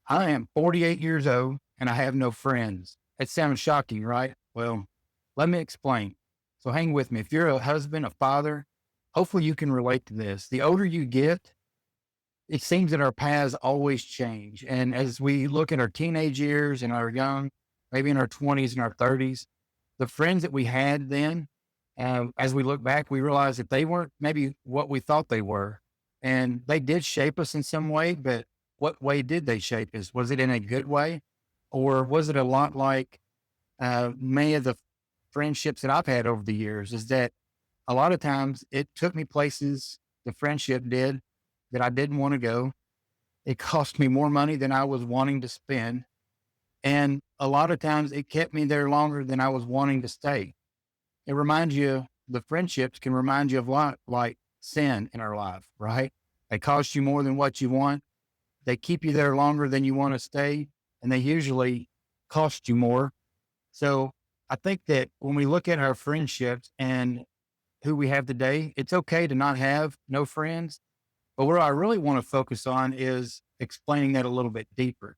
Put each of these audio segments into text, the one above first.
I am 48 years old and I have no friends. It sounds shocking, right? Well, let me explain. So hang with me. If you're a husband, a father, hopefully you can relate to this. The older you get, it seems that our paths always change. And as we look at our teenage years and our young, maybe in our 20s and our 30s, the friends that we had then, as we look back, we realize that they weren't maybe what we thought they were. And they did shape us in some way, but what way did they shape us? Was it in a good way? Or was it a lot like many of the friendships that I've had over the years? Is that a lot of times it took me places, the friendship did, that I didn't want to go. It cost me more money than I was wanting to spend. And a lot of times it kept me there longer than I was wanting to stay. It reminds you, the friendships can remind you of lot like sin in our life, right? They cost you more than what you want. They keep you there longer than you want to stay. And they usually cost you more. So I think that when we look at our friendships and who we have today, it's okay to not have no friends. But what I really want to focus on is explaining that a little bit deeper.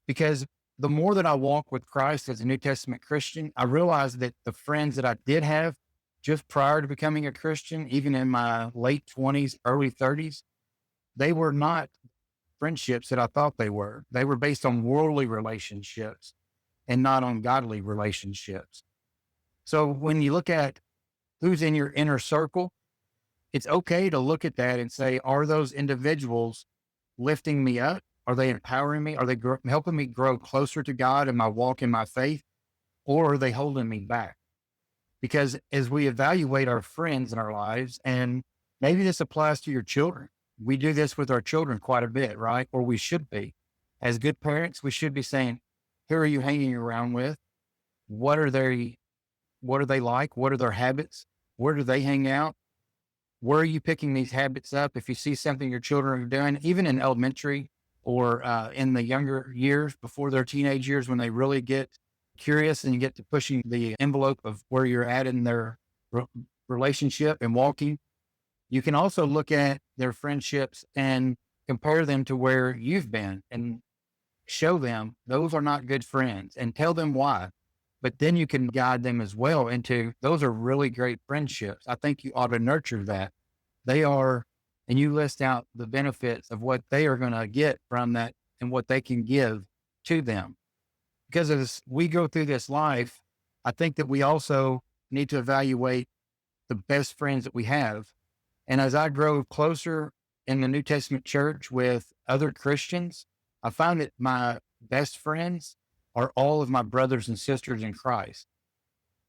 Because the more that I walk with Christ as a New Testament Christian, I realize that the friends that I did have just prior to becoming a Christian, even in my late 20s, early 30s, they were not friendships that I thought they were. They were based on worldly relationships and not on godly relationships. So when you look at who's in your inner circle, it's okay to look at that and say, are those individuals lifting me up? Are they empowering me? Are they helping me grow closer to God in my walk in my faith? Or are they holding me back? Because as we evaluate our friends in our lives, and maybe this applies to your children, we do this with our children quite a bit, right? Or we should be. As good parents, we should be saying, who are you hanging around with? What are they, what are they like? What are their habits? Where do they hang out? Where are you picking these habits up? If you see something your children are doing, even in elementary or in the younger years before their teenage years, when they really get curious and you get to pushing the envelope of where you're at in their re- relationship and walking, you can also look at their friendships and compare them to where you've been and show them those are not good friends and tell them why. But then you can guide them as well into those are really great friendships. I think you ought to nurture that. They are, and you list out the benefits of what they are going to get from that and what they can give to them. Because as we go through this life, I think that we also need to evaluate the best friends that we have. And as I grow closer in the New Testament church with other Christians, I find that my best friends are all of my brothers and sisters in Christ.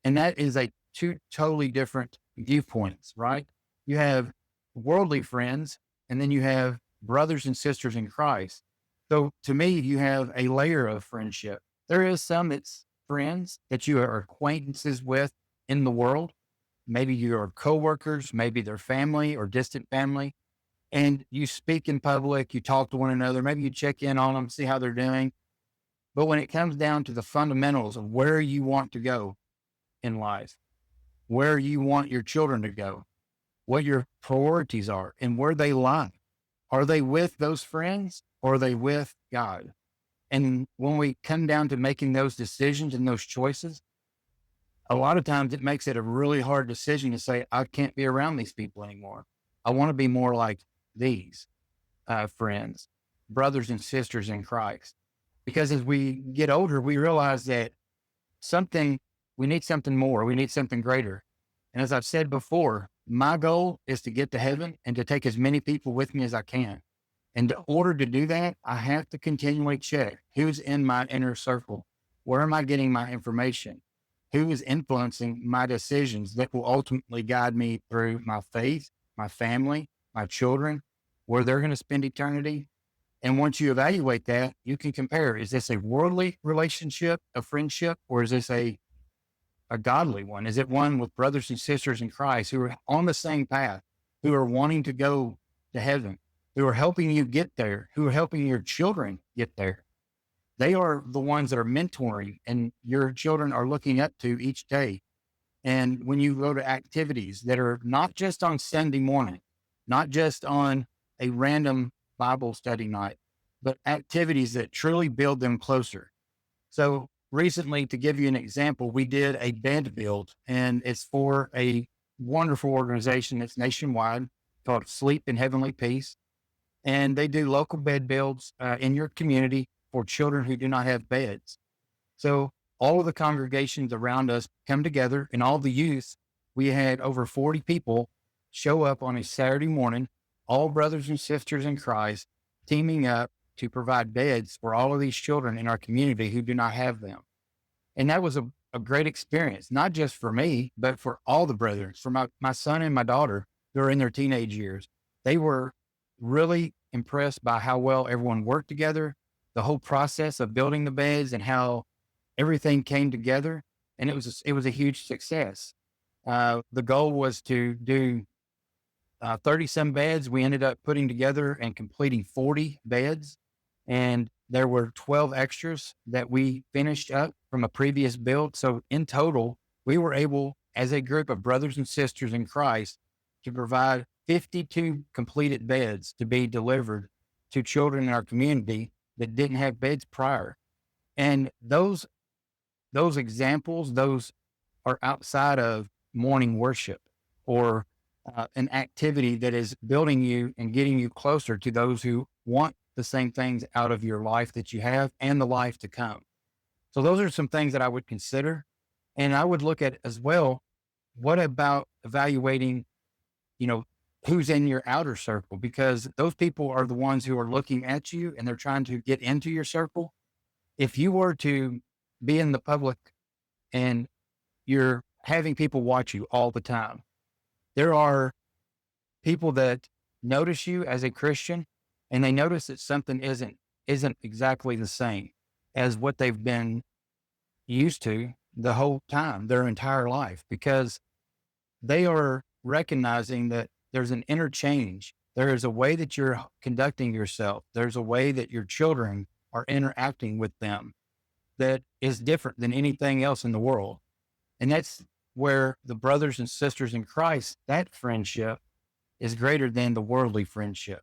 And that is a two totally different viewpoints, right? You have worldly friends, and then you have brothers and sisters in Christ. So to me, you have a layer of friendship. There is some that's friends that you are acquaintances with in the world. Maybe you are coworkers, maybe they're family or distant family, and you speak in public, you talk to one another, maybe you check in on them, see how they're doing. But when it comes down to the fundamentals of where you want to go in life, where you want your children to go, what your priorities are, and where they lie, are they with those friends or are they with God? And when we come down to making those decisions and those choices, a lot of times it makes it a really hard decision to say, I can't be around these people anymore. I want to be more like these friends, brothers and sisters in Christ. Because as we get older, we realize that something, we need something more, we need something greater. And as I've said before, my goal is to get to heaven and to take as many people with me as I can. And in order to do that, I have to continually check who's in my inner circle. Where am I getting my information? Who is influencing my decisions that will ultimately guide me through my faith, my family, my children, where they're going to spend eternity? And once you evaluate that, you can compare, is this a worldly relationship, a friendship, or is this a godly one? Is it one with brothers and sisters in Christ who are on the same path, who are wanting to go to heaven, who are helping you get there, who are helping your children get there? They are the ones that are mentoring and your children are looking up to each day. And when you go to activities that are not just on Sunday morning, not just on a random Bible study night, but activities that truly build them closer. So recently, to give you an example, we did a bed build, and it's for a wonderful organization that's nationwide called Sleep in Heavenly Peace. And they do local bed builds in your community for children who do not have beds. So all of the congregations around us come together, and all the youth, we had over 40 people show up on a Saturday morning, all brothers and sisters in Christ, teaming up to provide beds for all of these children in our community who do not have them. And that was a great experience, not just for me, but for all the brethren, for my son and my daughter who are in their teenage years. They were really impressed by how well everyone worked together, the whole process of building the beds and how everything came together. And it was a huge success. The goal was to do 30 some beds. We ended up putting together and completing 40 beds. And there were 12 extras that we finished up from a previous build. So in total, we were able, as a group of brothers and sisters in Christ, to provide 52 completed beds to be delivered to children in our community that didn't have beds prior. And those examples, those are outside of morning worship or an activity that is building you and getting you closer to those who want the same things out of your life that you have and the life to come. So those are some things that I would consider. And I would look at as well, what about evaluating, you know, who's in your outer circle? Because those people are the ones who are looking at you and they're trying to get into your circle. If you were to be in the public and you're having people watch you all the time, there are people that notice you as a Christian and they notice that something isn't exactly the same as what they've been used to the whole time, their entire life, because they are recognizing that there's an interchange. There is a way that you're conducting yourself. There's a way that your children are interacting with them that is different than anything else in the world. And that's where the brothers and sisters in Christ, that friendship is greater than the worldly friendship.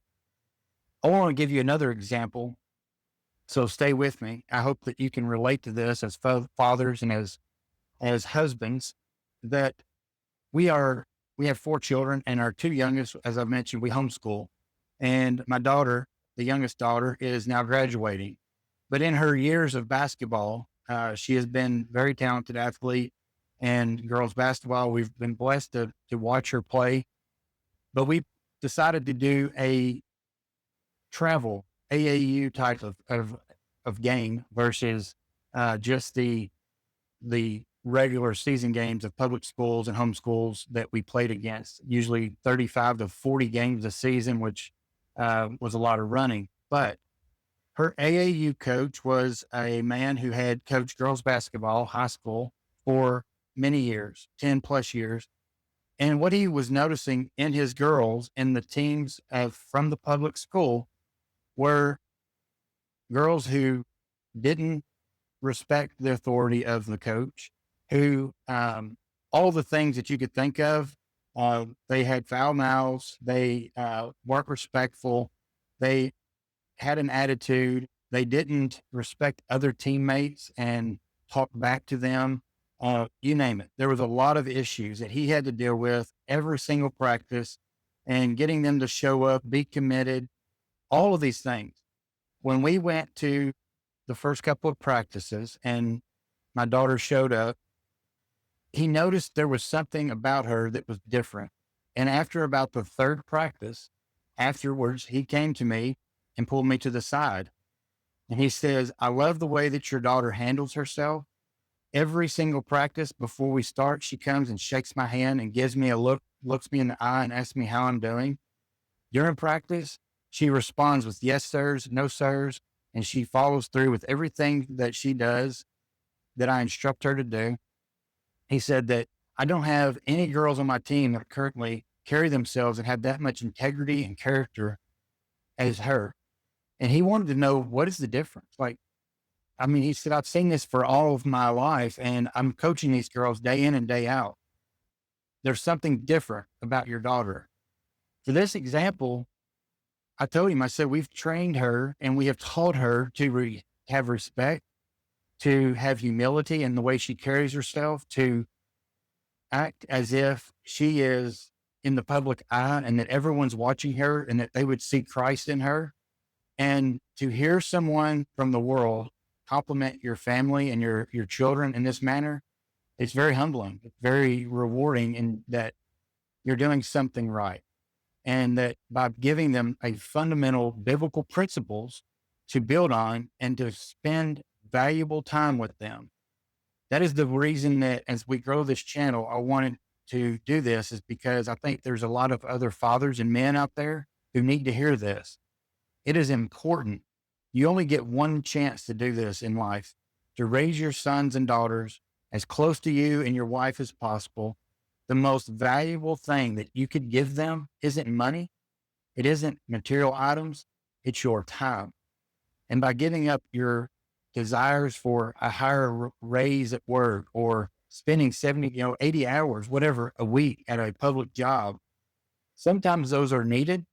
I want to give you another example. So stay with me. I hope that you can relate to this as fathers and as husbands, that we are, we have 4 children, and our 2 youngest, as I mentioned, we homeschool. And my daughter, the youngest daughter, is now graduating. But in her years of basketball, she has been very talented athlete and girls basketball. We've been blessed to watch her play, but we decided to do a travel AAU type of game versus just the regular season games of public schools and homeschools that we played against, usually 35 to 40 games a season, which was a lot of running. But her AAU coach was a man who had coached girls basketball, high school, for many years, 10 plus years. And what he was noticing in his girls and the teams from the public school were girls who didn't respect the authority of the coach, who all the things that you could think of. They had foul mouths. They weren't respectful. They had an attitude. They didn't respect other teammates and talk back to them. You name it. There was a lot of issues that he had to deal with every single practice, and getting them to show up, be committed, all of these things. When we went to the first couple of practices and my daughter showed up, he noticed there was something about her that was different. And after about the 3rd practice, afterwards, he came to me and pulled me to the side. And he says, I love the way that your daughter handles herself. Every single practice before we start, she comes and shakes my hand and gives me a look, looks me in the eye and asks me how I'm doing. During practice, she responds with yes, sirs, no, sirs, and she follows through with everything that she does that I instruct her to do. He said that I don't have any girls on my team that currently carry themselves and have that much integrity and character as her. And he wanted to know, what is the difference? Like, I mean, he said, I've seen this for all of my life and I'm coaching these girls day in and day out. There's something different about your daughter. For this example, I told him, I said, we've trained her and we have taught her to have respect, to have humility in the way she carries herself, to act as if she is in the public eye and that everyone's watching her and that they would see Christ in her. And to hear someone from the world compliment your family and your children in this manner, it's very humbling, it's very rewarding in that you're doing something right. And that by giving them a fundamental biblical principles to build on and to spend valuable time with them. That is the reason that as we grow this channel, I wanted to do this is because I think there's a lot of other fathers and men out there who need to hear this. It is important. You only get one chance to do this in life, to raise your sons and daughters as close to you and your wife as possible. The most valuable thing that you could give them isn't money. It isn't material items. It's your time. And by giving up your desires for a higher raise at work or spending 70, 80 hours, whatever a week at a public job, sometimes those are needed.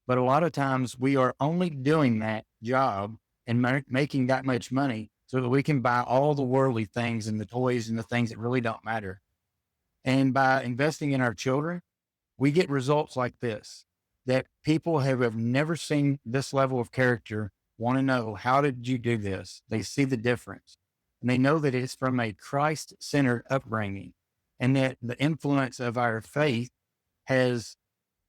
But a lot of times we are only doing that job and making that much money so that we can buy all the worldly things and the toys and the things that really don't matter. And by investing in our children, we get results like this, that people have never seen this level of character want to know, how did you do this? They see the difference and they know that it's from a Christ centered upbringing and that the influence of our faith has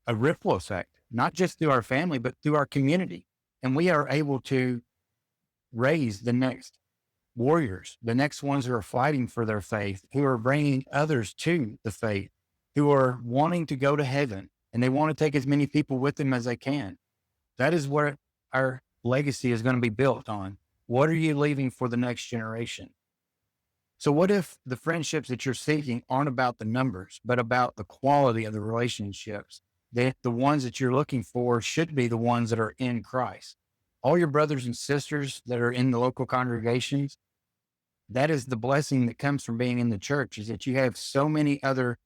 a ripple effect, not just through our family, but through our community. And we are able to raise the next warriors, the next ones who are fighting for their faith, who are bringing others to the faith, who are wanting to go to heaven and they want to take as many people with them as they can. That is what our legacy is going to be built on. What are you leaving for the next generation? So what if the friendships that you're seeking aren't about the numbers, but about the quality of the relationships? That the ones that you're looking for should be the ones that are in Christ. All your brothers and sisters that are in the local congregations, that is the blessing that comes from being in the church, is that you have so many other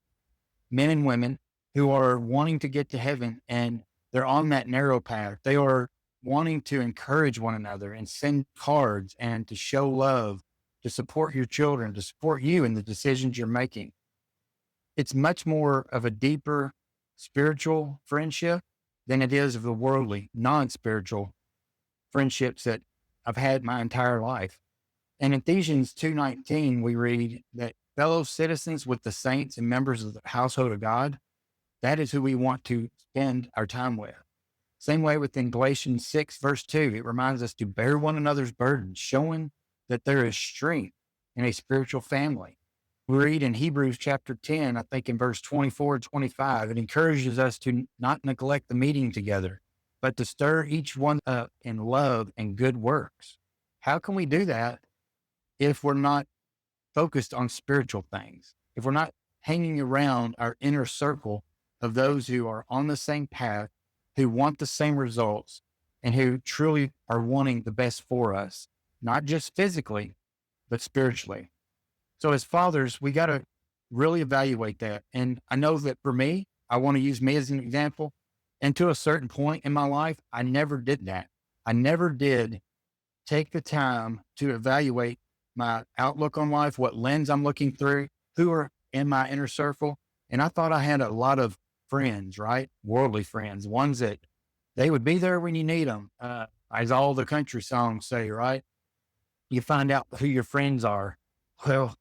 men and women who are wanting to get to heaven and they're on that narrow path. They are wanting to encourage one another and send cards and to show love, to support your children, to support you in the decisions you're making. It's much more of a deeper spiritual friendship than it is of the worldly, non-spiritual friendships that I've had my entire life. In Ephesians 2:19, we read that fellow citizens with the saints and members of the household of God, that is who we want to spend our time with. Same way within Galatians 6:2, it reminds us to bear one another's burdens, showing that there is strength in a spiritual family. We read in Hebrews chapter 10, I think in verse 24 and 25, it encourages us to not neglect the meeting together, but to stir each one up in love and good works. How can we do that if we're not focused on spiritual things? If we're not hanging around our inner circle of those who are on the same path, who want the same results, and who truly are wanting the best for us, not just physically, but spiritually. So as fathers, we got to really evaluate that. And I know that for me, I want to use me as an example. And to a certain point in my life, I never did that. I never did take the time to evaluate my outlook on life, what lens I'm looking through, who are in my inner circle. And I thought I had a lot of friends, right? Worldly friends, ones that they would be there when you need them. As all the country songs say, right? You find out who your friends are. Well,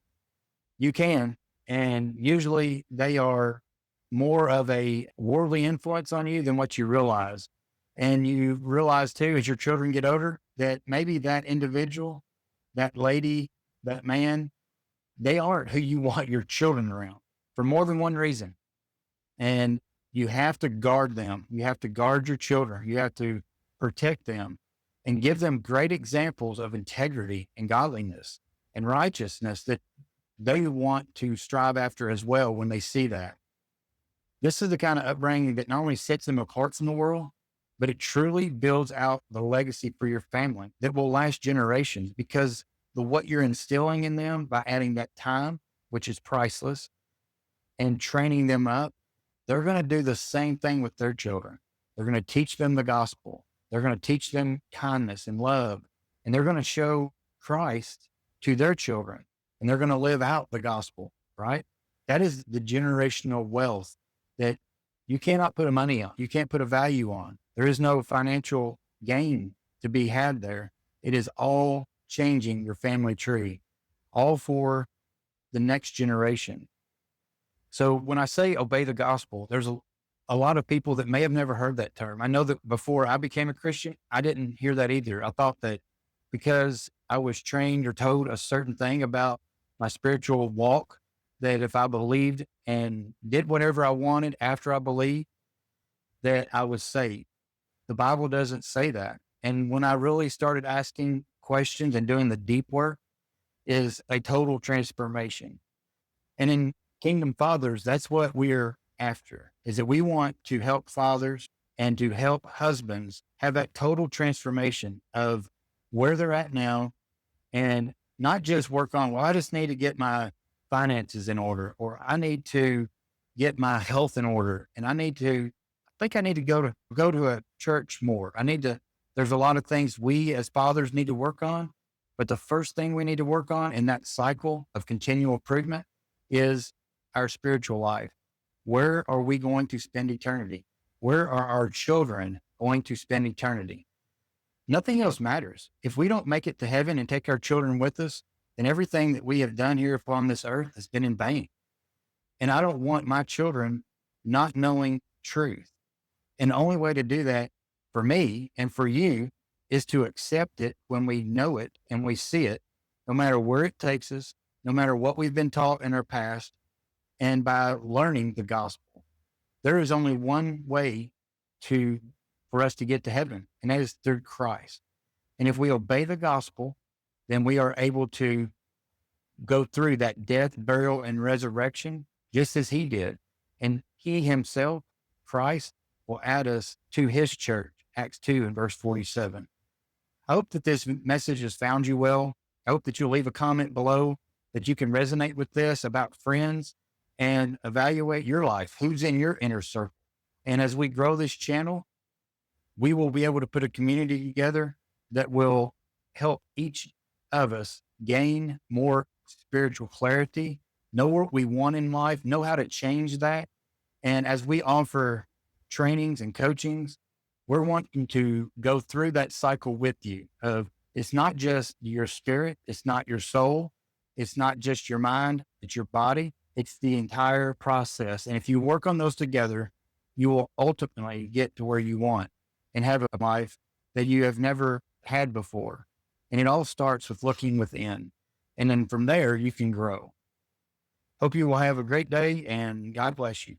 you can. And usually they are more of a worldly influence on you than what you realize. And you realize too, as your children get older, that maybe that individual, that lady, that man, they aren't who you want your children around for more than one reason. And you have to guard them. You have to guard your children. You have to protect them and give them great examples of integrity and godliness and righteousness that they want to strive after as well when they see that. This is the kind of upbringing that not only sets them apart from the world, but it truly builds out the legacy for your family that will last generations, because what you're instilling in them by adding that time, which is priceless, and training them up, they're going to do the same thing with their children. They're going to teach them the gospel. They're going to teach them kindness and love, and they're going to show Christ to their children, and they're going to live out the gospel, right? That is the generational wealth that you cannot put a money on. You can't put a value on. There is no financial gain to be had there. It is all changing your family tree, all for the next generation. So when I say obey the gospel, there's a lot of people that may have never heard that term. I know that before I became a Christian, I didn't hear that either. I thought that because I was trained or told a certain thing about my spiritual walk, that if I believed and did whatever I wanted after I believed, that I was saved. The Bible doesn't say that. And when I really started asking questions and doing the deep work, is a total transformation. And in Kingdom Fathers, that's what we're after, is that we want to help fathers and to help husbands have that total transformation of where they're at now, and not just work on, well, I just need to get my finances in order, or I need to get my health in order. And I think I need to go to a church more. There's a lot of things we as fathers need to work on. But the first thing we need to work on in that cycle of continual improvement is our spiritual life. Where are we going to spend eternity? Where are our children going to spend eternity? Nothing else matters. If we don't make it to heaven and take our children with us, then everything that we have done here upon this earth has been in vain. And I don't want my children not knowing truth. And the only way to do that for me and for you is to accept it when we know it and we see it, no matter where it takes us, no matter what we've been taught in our past, and by learning the gospel. There is only one way for us to get to heaven, and that is through Christ. And if we obey the gospel, then we are able to go through that death, burial, and resurrection just as he did. And he himself, Christ, will add us to his church, Acts 2 and verse 47. I hope that this message has found you well. I hope that you'll leave a comment below, that you can resonate with this about friends and evaluate your life. Who's in your inner circle? And as we grow this channel, we will be able to put a community together that will help each of us gain more spiritual clarity, know what we want in life, know how to change that. And as we offer trainings and coachings, we're wanting to go through that cycle with you of, it's not just your spirit, it's not your soul, it's not just your mind, it's your body, it's the entire process. And if you work on those together, you will ultimately get to where you want and have a life that you have never had before. And it all starts with looking within. And then from there, you can grow. Hope you will have a great day, and God bless you.